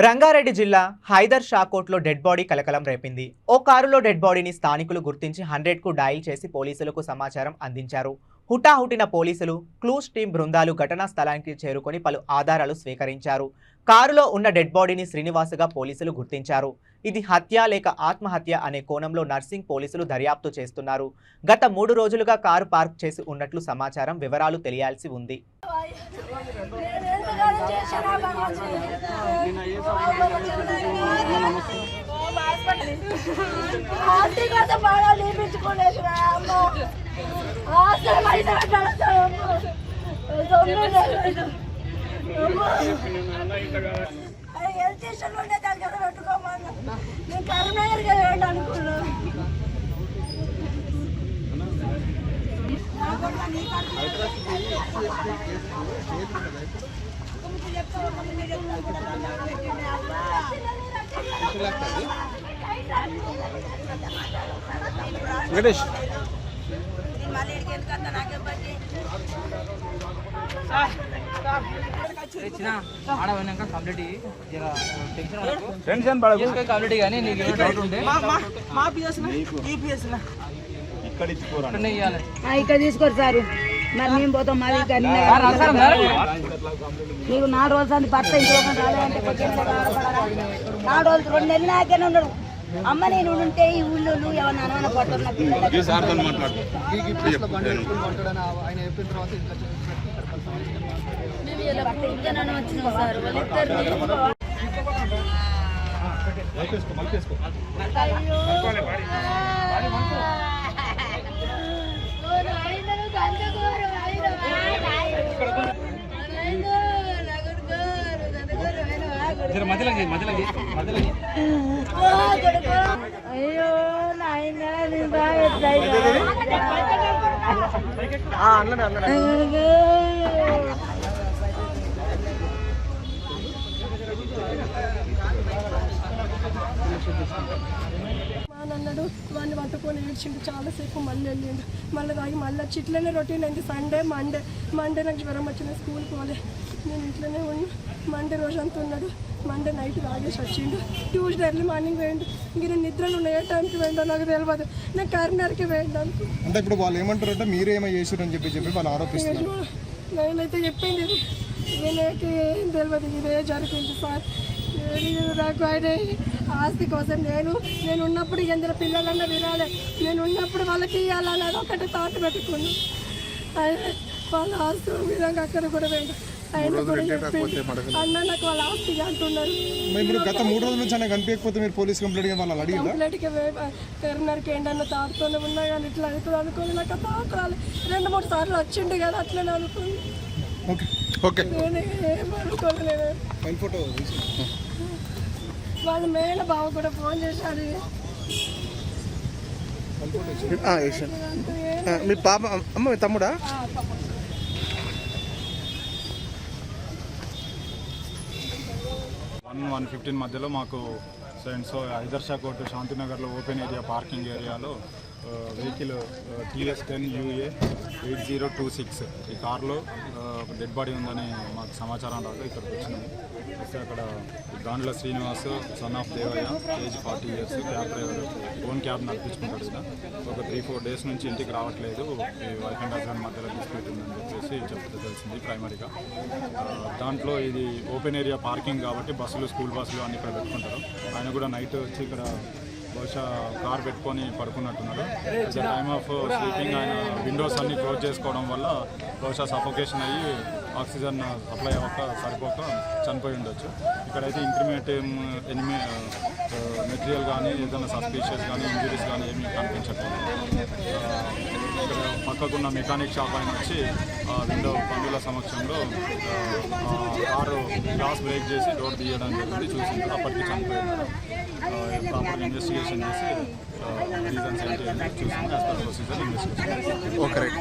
రంగారెడ్డి జిల్లా Hyder షాకోట్లో dead body కలకలం రేపింది. ఓ కారులో డెడ్ బాడీని స్థానికులు గుర్తించి 100కు డయల్ చేసి పోలీసులకు సమాచారం అందించారు. హుటాహుటిన పోలీసులు, క్లూస్ టీం బృందాలు ఘటనా స్థలానికి చేరుకొని పలు ఆధారాలు స్వీకరించారు. కారులో ఉన్న డెడ్ బాడీని శ్రీనివాసుగా పోలీసులు గుర్తించారు. ఇది హత్య లేక ఆత్మహత్య అనే కోణంలో నర్సింగ్ పోలీసులు దర్యాప్తు చేస్తున్నారు. గత 3 రోజులుగా కారు పార్క్ చేసి ఉన్నట్లు సమాచారం. వివరాలు తెలియాల్సి ఉంది. వెంకటేష్ టెన్షన్ పడకు కంప్లీట్ గానీ నీకు ఏమైనా డౌట్ ఉంటే మా పిఎస్ నా ఈపీఎస్ నా ఇక్కడ ఇచ్చుకోరా ఇక్కడ తీసుకోరు సార్. మరి మేము పోతాం. మాది నీకు 4 రోజులు అంది భర్త ఇంట్లో రాలేదంటే 4 రోజులు 2 నెలలు నాకేనే ఉన్నాడు. అమ్మ నేను ఉంటే ఈ ఊళ్ళో ఏమన్నా అనుమాన పడుతున్నా ఇంకేనా వచ్చినావు సార్ వాళ్ళిద్దరు. అయ్యో నాయన అన్నాడు. వాడిని పట్టుకొని ఏడ్చిండు చాలాసేపు. మళ్ళీ వెళ్ళిండు. మళ్ళీ తాగి మళ్ళీ వచ్చి ఇట్లనే రొటీన్ అయింది. సండే మండే నాకు జ్వరం వచ్చిన స్కూల్కి పోలే. నేను ఇంట్లోనే ఉన్నా. మండే రోజు అంతా ఉన్నాడు. మండే నైట్ తాగేసి వచ్చిండు. ట్యూస్డే ఎర్లీ మార్నింగ్ వేయండు. ఇంక నేను నిద్రలు ఉన్న ఏ టైంకి వేయండు నాకు తెలియదు. నేను కరీంనగర్కి వేయండి అంటే ఇప్పుడు వాళ్ళు ఏమంటారంటే మీరేమో చేసారని చెప్పి వాళ్ళు ఆరోపిస్తున్నారు. నేనైతే చెప్పింది నేనైతే ఏం తెలియదు. ఇదే జరిగింది సార్. నాకు ఆయన ఆస్తి కోసం నేను ఉన్నప్పుడు ఎందులో పిల్లలన్నా వినాలి. నేను ఉన్నప్పుడు వాళ్ళకి ఇవ్వాలన్నది ఒకటి థాట్ పెట్టుకున్నాను. వాళ్ళ ఆస్తి విధంగా అక్కడ కూడా వేయండి. ఆయన కూడా చెప్పింది అన్న నాకు వాళ్ళ ఆస్తి అంటున్నారు. గత 3 రోజుల నుంచి ఆయన కనిపించకపోతే మీరు పోలీస్ కంప్లైంట్ వాళ్ళు అడిగి కంప్లైంట్కి కరీంనగర్కి ఏంటన్న తాడుతూనే ఉన్నా కానీ ఇట్లా అవుతుంది అనుకోని నాకు తాట రాలేదు. 2-3 సార్లు వచ్చిండు కదా అట్లనే అనుకుని నేను ఏమనుకోలేదు. వాళ్ళ మేన బావ కూడా ఫోన్ చేశాడు. మీ పాప అమ్మ మీ తమ్ముడా? 1-1:15 మధ్యలో మాకు హైదర్ షాకోట్ శాంతినగర్లో ఓపెన్ ఏరియా పార్కింగ్ ఏరియాలో వెహికల్ TS10 UA 8026 ఈ కార్లో డెడ్ బాడీ ఉందని మాకు సమాచారం రాగా ఇక్కడికి వచ్చినాము. వస్తే అక్కడ Gandla Srinivas son of Devayya, age 40 years, cab driver, own cab నడిపించుకుంటాడు కదా. ఒక 3-4 days నుంచి ఇంటికి రావట్లేదు. ఈ వైఫ్ అండ్ హస్బెండ్ మధ్యలో డిస్ప్యూట్ ఉందని చెప్పేసి చెప్తే తెలిసింది ప్రైమరీగా. దాంట్లో ఇది ఓపెన్ ఏరియా పార్కింగ్ కాబట్టి బస్సులు, స్కూల్ బస్సులు అన్ని ఇక్కడ పెట్టుకుంటారు. ఆయన కూడా నైట్ వచ్చి ఇక్కడ బహుశా కార్ పెట్టుకొని పడుకున్నట్టున్నాడు. At the time of sleeping ఆయన విండోస్ అన్ని క్లోజ్ చేసుకోవడం వల్ల బహుశా సఫోకేషన్ అయ్యి ఆక్సిజన్ సప్లై అవ్వక సరిపోక చనిపోయి ఉండొచ్చు. ఇక్కడైతే ఇంక్రిమేటివ్ మెటీరియల్ కానీ ఏదైనా సస్పీషియస్ కానీ ఇంజరీస్ కానీ ఏమీ కనిపించట్లేదు. ఇక్కడ పక్కకున్న మెకానిక్ షాప్ ఆయన వచ్చి విండో బంధువుల సమక్షంలో కారు గ్లాస్ బ్రేక్ చేసి డోర్ తీయడం జరిగింది. చూసింది అప్పటికి చనిపోయినారు. ప్రాపర్గా ఇన్వెస్టిగేషన్ చేసి రీజన్స్ ఏంటి అని చూసింది. As per procedure investigation. Okay right.